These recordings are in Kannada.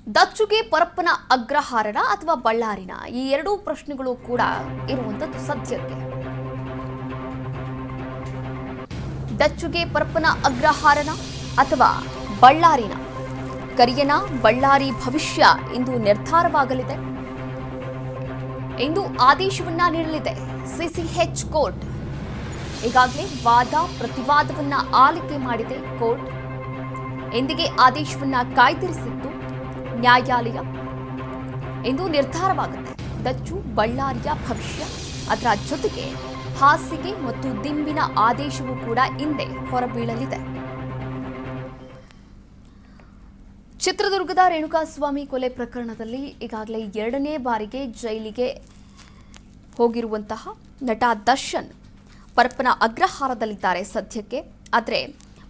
ದಚ್ಚುಗೆ ಪರಪ್ಪನ ಅಗ್ರಹಾರನ ಅಥವಾ ಬಳ್ಳಾರಿನ ಈ ಎರಡೂ ಪ್ರಶ್ನೆಗಳು ಕೂಡ ಇರುವಂತದ್ದು ಸದ್ಯಕ್ಕೆ. ದಚ್ಚುಗೆ ಪರಪ್ಪನ ಅಗ್ರಹಾರನ ಅಥವಾ ಬಳ್ಳಾರಿನ ಕರಿಯನ ಬಳ್ಳಾರಿ ಭವಿಷ್ಯ ಇಂದು ನಿರ್ಧಾರವಾಗಲಿದೆ. ಇಂದು ಆದೇಶವನ್ನ ನೀಡಲಿದೆ ಸಿಸಿಎಚ್ ಕೋರ್ಟ್. ಈಗಾಗಲೇ ವಾದ ಪ್ರತಿವಾದವನ್ನ ಆಲಿಕೆ ಮಾಡಿದೆ ಕೋರ್ಟ್. ಎಂದಿಗೆ ಆದೇಶವನ್ನ ಕಾಯ್ದಿರಿಸಿತ್ತು ನ್ಯಾಯಾಲಯ. ಇಂದು ನಿರ್ಧಾರವಾಗುತ್ತೆ ದಚ್ಚು ಬಳ್ಳಾರಿಯ ಭವಿಷ್ಯ. ಅದರ ಜೊತೆಗೆ ಹಾಸಿಗೆ ಮತ್ತು ದಿಂಬಿನ ಆದೇಶವೂ ಕೂಡ ಇಂದೇ ಹೊರಬೀಳಲಿದೆ. ಚಿತ್ರದುರ್ಗದ ರೇಣುಕಾಸ್ವಾಮಿ ಕೊಲೆ ಪ್ರಕರಣದಲ್ಲಿ ಈಗಾಗಲೇ 2ನೇ ಬಾರಿಗೆ ಜೈಲಿಗೆ ಹೋಗಿರುವಂತಹ ನಟ ದರ್ಶನ್ ಪರಪ್ಪನ ಅಗ್ರಹಾರದಲ್ಲಿದ್ದಾರೆ ಸದ್ಯಕ್ಕೆ. ಆದರೆ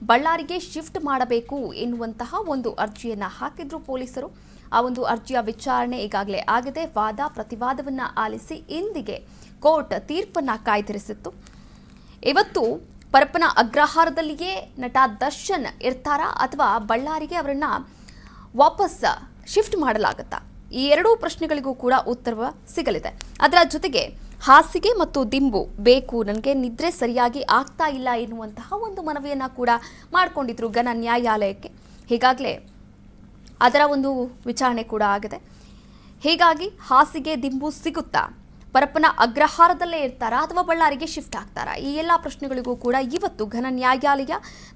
ಬಳ್ಳಾರಿಗೆ ಶಿಫ್ಟ್ ಮಾಡಬೇಕು ಎನ್ನುವಂತಹ ಒಂದು ಅರ್ಜಿಯನ್ನು ಹಾಕಿದ್ರು ಪೊಲೀಸರು. ಆ ಒಂದು ಅರ್ಜಿಯ ವಿಚಾರಣೆ ಈಗಾಗಲೇ ಆಗಿದೆ. ವಾದ ಪ್ರತಿವಾದವನ್ನು ಆಲಿಸಿ ಇಂದಿಗೆ ಕೋರ್ಟ್ ತೀರ್ಪನ್ನು ಕಾಯ್ದಿರಿಸಿತ್ತು. ಇವತ್ತು ಪರಪ್ಪನ ಅಗ್ರಹಾರದಲ್ಲಿಯೇ ನಟ ದರ್ಶನ್ ಇರ್ತಾರಾ ಅಥವಾ ಬಳ್ಳಾರಿಗೆ ಅವರನ್ನ ವಾಪಸ್ ಶಿಫ್ಟ್ ಮಾಡಲಾಗುತ್ತಾ? ಈ ಎರಡೂ ಪ್ರಶ್ನೆಗಳಿಗೂ ಕೂಡ ಉತ್ತರ ಸಿಗಲಿದೆ. ಅದರ ಜೊತೆಗೆ ಹಾಸಿಗೆ ಮತ್ತು ದಿಂಬು ಬೇಕು, ನನಗೆ ನಿದ್ರೆ ಸರಿಯಾಗಿ ಆಗ್ತಾ ಇಲ್ಲ ಎನ್ನುವಂತಹ ಒಂದು ಮನವಿಯನ್ನು ಕೂಡ ಮಾಡಿಕೊಂಡಿದ್ರು ಘನ ನ್ಯಾಯಾಲಯಕ್ಕೆ. ಹೀಗಾಗಲೇ ಅದರ ಒಂದು ವಿಚಾರಣೆ ಕೂಡ ಆಗಿದೆ. ಹೀಗಾಗಿ ಹಾಸಿಗೆ ದಿಂಬು ಸಿಗುತ್ತಾ? ಪರಪ್ಪನ ಅಗ್ರಹಾರದಲ್ಲೇ ಇರ್ತಾರಾ ಅಥವಾ ಬಳ್ಳಾರಿಗೆ ಶಿಫ್ಟ್ ಆಗ್ತಾರಾ? ಈ ಎಲ್ಲ ಪ್ರಶ್ನೆಗಳಿಗೂ ಕೂಡ ಇವತ್ತು ಘನ ನ್ಯಾಯಾಲಯ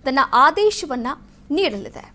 ತನ್ನ ಆದೇಶವನ್ನು ನೀಡಲಿದೆ.